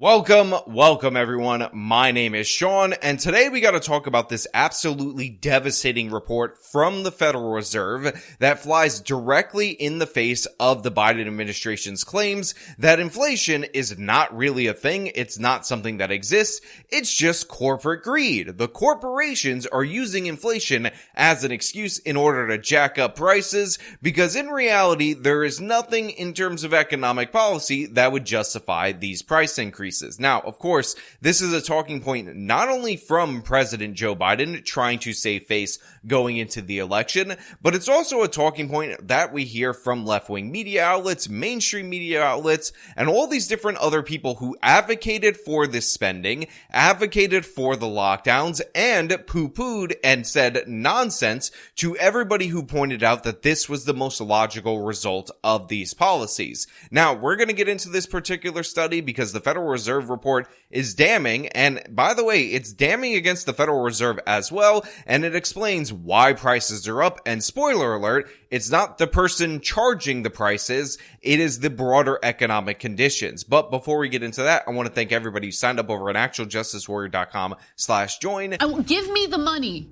Welcome everyone. My name is Sean, and today we got to talk about this absolutely devastating report from the Federal Reserve that flies directly in the face of the Biden administration's claims that inflation is not really a thing. It's not something that exists. It's just corporate greed. The corporations are using inflation as an excuse in order to jack up prices because in reality, there is nothing in terms of economic policy that would justify these price increases. Now, of course, this is a talking point not only from President Joe Biden trying to save face going into the election, but it's also a talking point that we hear from left-wing media outlets, mainstream media outlets, and all these different other people who advocated for this spending, advocated for the lockdowns, and poo-pooed and said nonsense to everybody who pointed out that this was the most logical result of these policies. Now, we're going to get into this particular study because the Federal Reserve report is damning, and by the way, it's damning against the Federal Reserve as well, and it explains why prices are up, and spoiler alert, it's not the person charging the prices, it is the broader economic conditions. But before we get into that, I want to thank everybody who signed up over at actualjusticewarrior.com/join. Give me the money.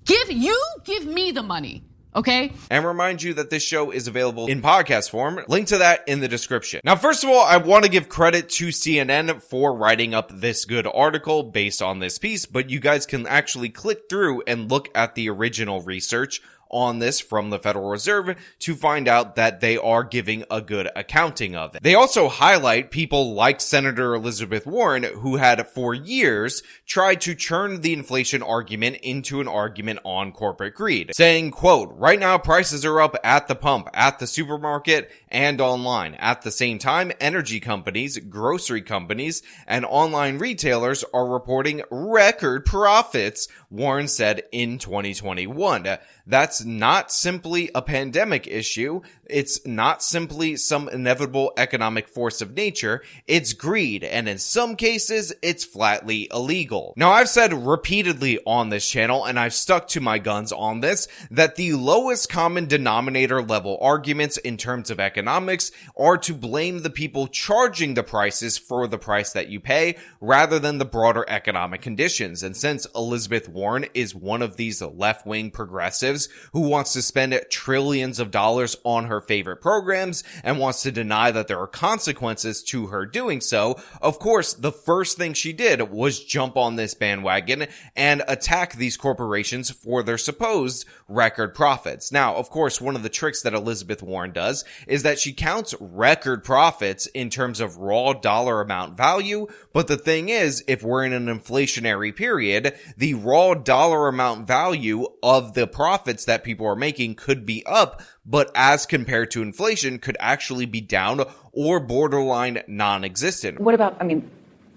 Give me the money. Okay? And remind you that this show is available in podcast form. Link to that in the description. Now, first of all, I want to give credit to CNN for writing up this good article based on this piece, but you guys can actually click through and look at the original research on this from the Federal Reserve to find out that they are giving a good accounting of it. They also highlight people like Senator Elizabeth Warren, who had for years tried to turn the inflation argument into an argument on corporate greed, saying, quote, "Right now prices are up at the pump, at the supermarket, and online. At the same time, energy companies, grocery companies, and online retailers are reporting record profits," Warren said in 2021. That's not simply a pandemic issue. It's not simply some inevitable economic force of nature. It's greed, and in some cases, it's flatly illegal. Now, I've said repeatedly on this channel, and I've stuck to my guns on this, that the lowest common denominator level arguments in terms of economics are to blame the people charging the prices for the price that you pay, rather than the broader economic conditions. And since Elizabeth Warren is one of these left-wing progressives who wants to spend trillions of dollars on her favorite programs and wants to deny that there are consequences to her doing so, of course, the first thing she did was jump on this bandwagon and attack these corporations for their supposed record profits. Now, of course, one of the tricks that Elizabeth Warren does is that she counts record profits in terms of raw dollar amount value, but the thing is, if we're in an inflationary period, the raw dollar amount value of the profits that people are making could be up, but as compared to inflation could actually be down or borderline non-existent. What about,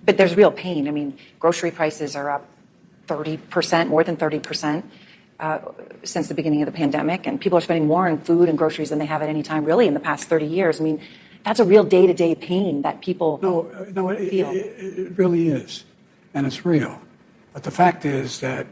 but there's real pain. Grocery prices are up 30%, more than 30%. Since the beginning of the pandemic, and people are spending more on food and groceries than they have at any time really in the past 30 years. That's a real day-to-day pain that people feel. It really is, and it's real. But the fact is that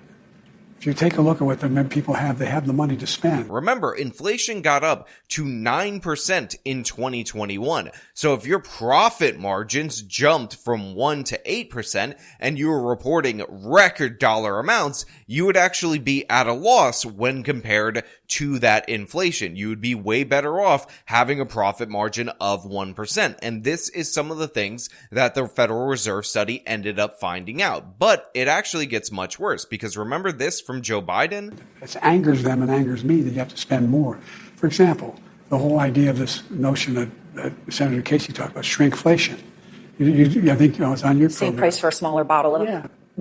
if you take a look at what the people have, they have the money to spend. Remember, inflation got up to 9% in 2021. So if your profit margins jumped from 1 to 8% and you were reporting record dollar amounts, you would actually be at a loss when compared to that inflation. You would be way better off having a profit margin of 1%. And this is some of the things that the Federal Reserve study ended up finding out. But it actually gets much worse because remember this from Joe Biden? It angers them and angers me that you have to spend more. For example, the whole idea of this notion that Senator Casey talked about, shrinkflation. I think it's on your same program. Price for a smaller bottle of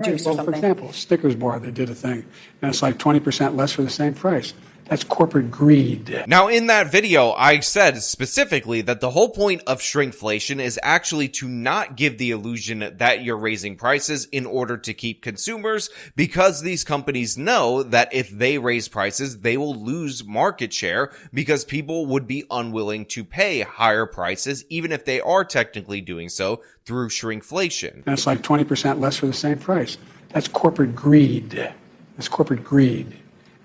juice or something. For example, Snickers bar, they did a thing, and it's like 20% less for the same price. That's corporate greed. Now, in that video, I said specifically that the whole point of shrinkflation is actually to not give the illusion that you're raising prices in order to keep consumers, because these companies know that if they raise prices, they will lose market share because people would be unwilling to pay higher prices, even if they are technically doing so through shrinkflation. And it's like 20% less for the same price. That's corporate greed. That's corporate greed.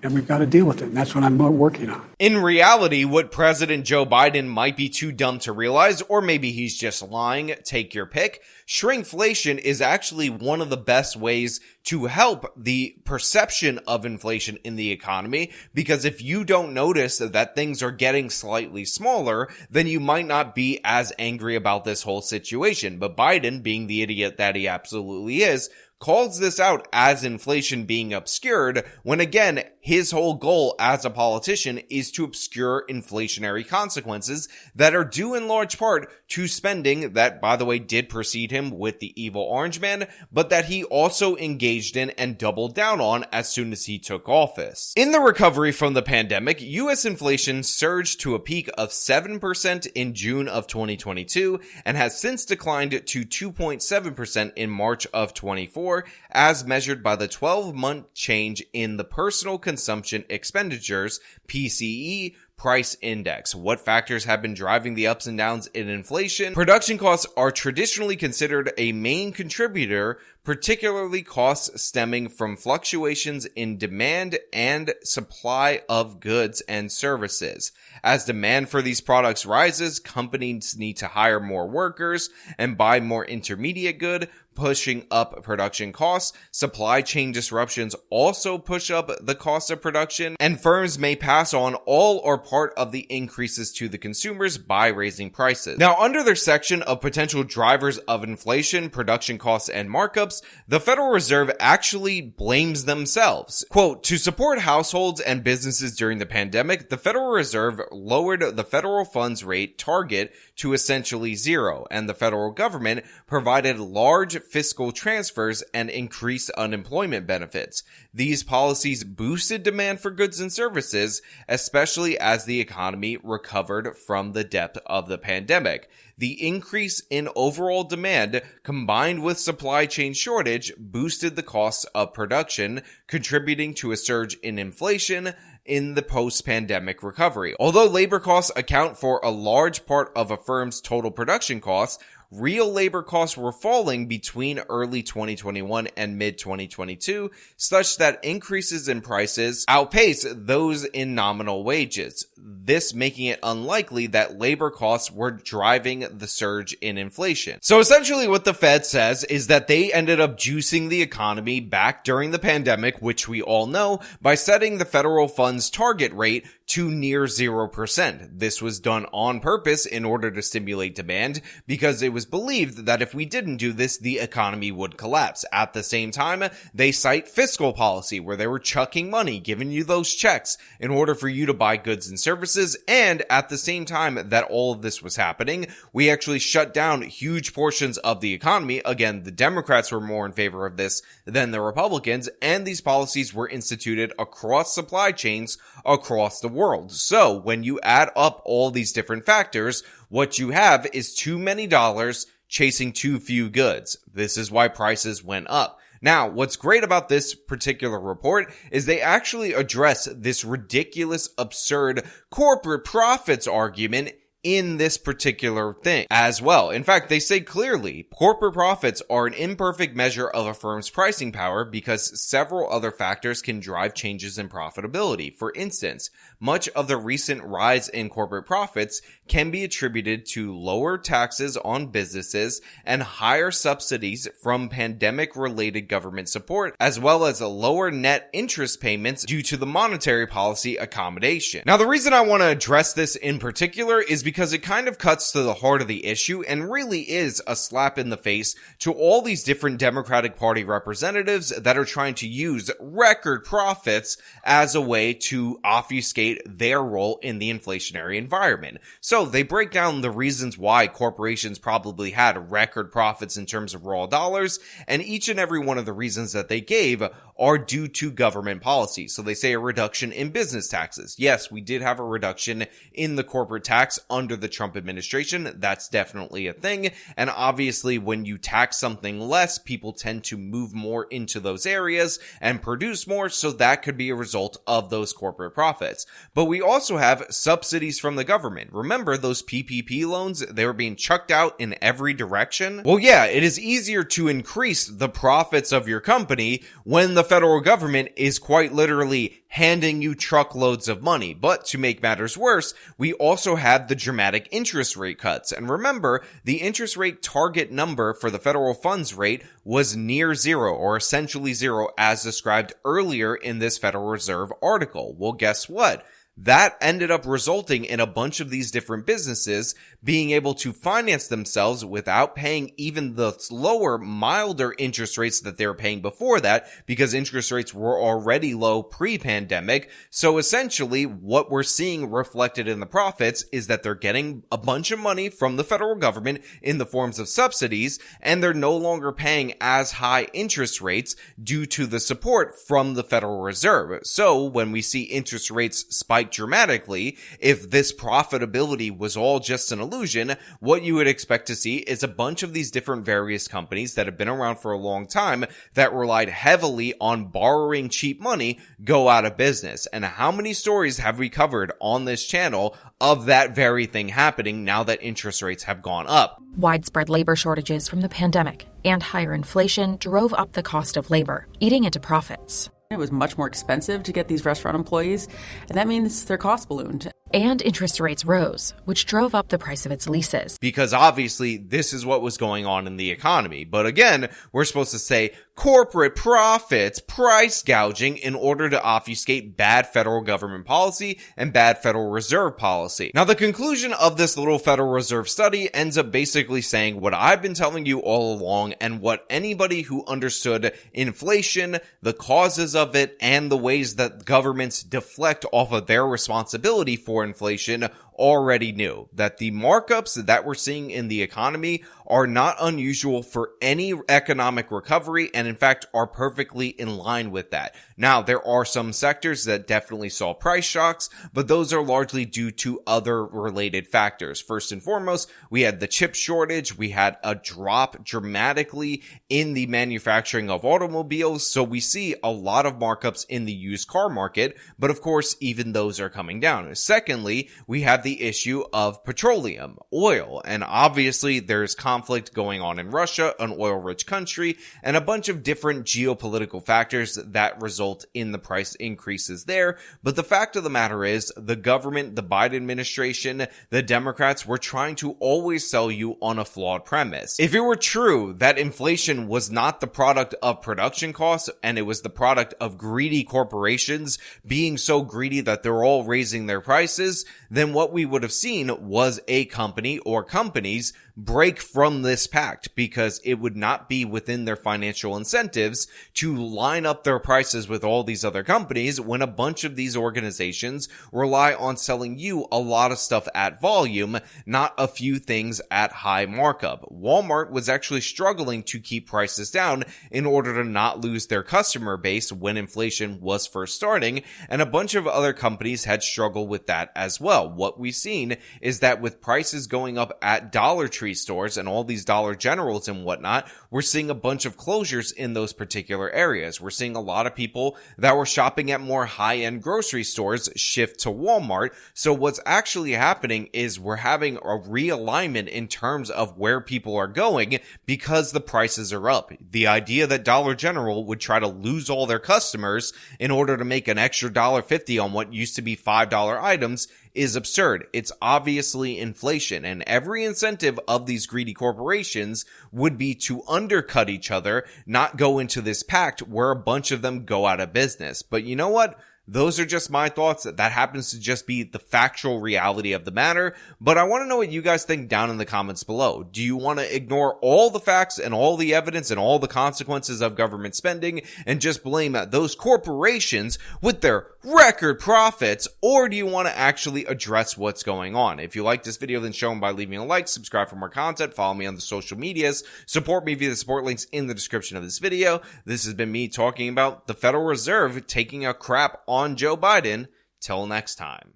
and we've got to deal with it. And that's what I'm working on. In reality, what President Joe Biden might be too dumb to realize, or maybe he's just lying, take your pick, shrinkflation is actually one of the best ways to help the perception of inflation in the economy, because if you don't notice that things are getting slightly smaller, then you might not be as angry about this whole situation. But Biden, being the idiot that he absolutely is, calls this out as inflation being obscured, when again, his whole goal as a politician is to obscure inflationary consequences that are due in large part to spending that, by the way, did precede him with the evil orange man, but that he also engaged in and doubled down on as soon as he took office. In the recovery from the pandemic, U.S. inflation surged to a peak of 7% in June of 2022 and has since declined to 2.7% in March of 24, as measured by the 12-month change in the personal consumption expenditures, PCE, price index. What factors have been driving the ups and downs in inflation? Production costs are traditionally considered a main contributor, particularly costs stemming from fluctuations in demand and supply of goods and services. As demand for these products rises, companies need to hire more workers and buy more intermediate good, pushing up production costs. Supply chain disruptions also push up the cost of production, and firms may pass on all or part of the increases to the consumers by raising prices. Now, under their section of potential drivers of inflation, production costs, and markups, the Federal Reserve actually blames themselves. Quote, to support households and businesses during the pandemic, the Federal Reserve lowered the federal funds rate target to essentially zero, and the federal government provided large fiscal transfers and increased unemployment benefits. These policies boosted demand for goods and services, especially as the economy recovered from the depth of the pandemic. The increase in overall demand combined with supply chain shortage boosted the costs of production, contributing to a surge in inflation in the post-pandemic recovery. Although labor costs account for a large part of a firm's total production costs, real labor costs were falling between early 2021 and mid-2022, such that increases in prices outpaced those in nominal wages, this making it unlikely that labor costs were driving the surge in inflation. So essentially what the Fed says is that they ended up juicing the economy back during the pandemic, which we all know, by setting the federal funds target rate to near 0%. This was done on purpose in order to stimulate demand, because it was believed that if we didn't do this, the economy would collapse. At the same time, they cite fiscal policy, where they were chucking money, giving you those checks in order for you to buy goods and services. And at the same time that all of this was happening, we actually shut down huge portions of the economy. Again, the Democrats were more in favor of this than the Republicans, and these policies were instituted across supply chains across the world. So when you add up all these different factors, what you have is too many dollars chasing too few goods. This is why prices went up. Now, what's great about this particular report is they actually address this ridiculous, absurd corporate profits argument in this particular thing as well. In fact, they say clearly, corporate profits are an imperfect measure of a firm's pricing power because several other factors can drive changes in profitability. For instance, much of the recent rise in corporate profits can be attributed to lower taxes on businesses and higher subsidies from pandemic-related government support, as well as lower net interest payments due to the monetary policy accommodation. Now, the reason I want to address this in particular is because it kind of cuts to the heart of the issue and really is a slap in the face to all these different Democratic Party representatives that are trying to use record profits as a way to obfuscate their role in the inflationary environment. So they break down the reasons why corporations probably had record profits in terms of raw dollars, and each and every one of the reasons that they gave are due to government policy. So they say a reduction in business taxes. Yes, we did have a reduction in the corporate tax under the Trump administration. That's definitely a thing. And obviously, when you tax something less, people tend to move more into those areas and produce more. So that could be a result of those corporate profits. But we also have subsidies from the government. Remember those PPP loans? They were being chucked out in every direction. Well, yeah, it is easier to increase the profits of your company when the federal government is quite literally handing you truckloads of money. But to make matters worse, we also had the dramatic interest rate cuts. And remember, the interest rate target number for the federal funds rate was near zero, or essentially zero, as described earlier in this Federal Reserve article. Well, guess what? That ended up resulting in a bunch of these different businesses being able to finance themselves without paying even the lower, milder interest rates that they were paying before that, because interest rates were already low pre-pandemic. So essentially, what we're seeing reflected in the profits is that they're getting a bunch of money from the federal government in the forms of subsidies, and they're no longer paying as high interest rates due to the support from the Federal Reserve. So when we see interest rates spike dramatically, if this profitability was all just an illusion, what you would expect to see is a bunch of these different various companies that have been around for a long time that relied heavily on borrowing cheap money go out of business. And how many stories have we covered on this channel of that very thing happening now that interest rates have gone up? Widespread labor shortages from the pandemic and higher inflation drove up the cost of labor, eating into profits. It was much more expensive to get these restaurant employees, and that means their cost ballooned. And interest rates rose, which drove up the price of its leases. Because obviously this is what was going on in the economy. But again, we're supposed to say corporate profits, price gouging in order to obfuscate bad federal government policy and bad Federal Reserve policy. Now, the conclusion of this little Federal Reserve study ends up basically saying what I've been telling you all along, and what anybody who understood inflation, the causes of it, and the ways that governments deflect off of their responsibility for inflation already knew, that the markups that we're seeing in the economy are not unusual for any economic recovery, and in fact are perfectly in line with that. Now, there are some sectors that definitely saw price shocks, but those are largely due to other related factors. First and foremost, we had the chip shortage, we had a drop dramatically in the manufacturing of automobiles, so we see a lot of markups in the used car market, but of course, even those are coming down. Secondly, we have the issue of petroleum, oil, and obviously there's conflict going on in Russia, an oil-rich country, and a bunch of different geopolitical factors that result in the price increases there. But the fact of the matter is, the government, the Biden administration, the Democrats were trying to always sell you on a flawed premise. If it were true that inflation was not the product of production costs, and it was the product of greedy corporations being so greedy that they're all raising their prices, then what we would have seen was a company or companies break from this pact, because it would not be within their financial incentives to line up their prices with all these other companies when a bunch of these organizations rely on selling you a lot of stuff at volume, not a few things at high markup. Walmart was actually struggling to keep prices down in order to not lose their customer base when inflation was first starting, and a bunch of other companies had struggled with that as well. What we've seen is that with prices going up at Dollar Tree stores and all these Dollar Generals and whatnot, we're seeing a bunch of closures in those particular areas. We're seeing a lot of people that were shopping at more high-end grocery stores shift to Walmart. So what's actually happening is we're having a realignment in terms of where people are going because the prices are up. The idea that Dollar General would try to lose all their customers in order to make an extra $1.50 on what used to be $5 items is absurd. It's obviously inflation, and every incentive of these greedy corporations would be to undercut each other, not go into this pact where a bunch of them go out of business. But you know what? Those are just my thoughts. That happens to just be the factual reality of the matter. But I want to know what you guys think down in the comments below. Do you want to ignore all the facts and all the evidence and all the consequences of government spending and just blame those corporations with their record profits? Or do you want to actually address what's going on? If you like this video, then show them by leaving a like, subscribe for more content, follow me on the social medias, support me via the support links in the description of this video. This has been me talking about the Federal Reserve taking a crap on Joe Biden. Till next time.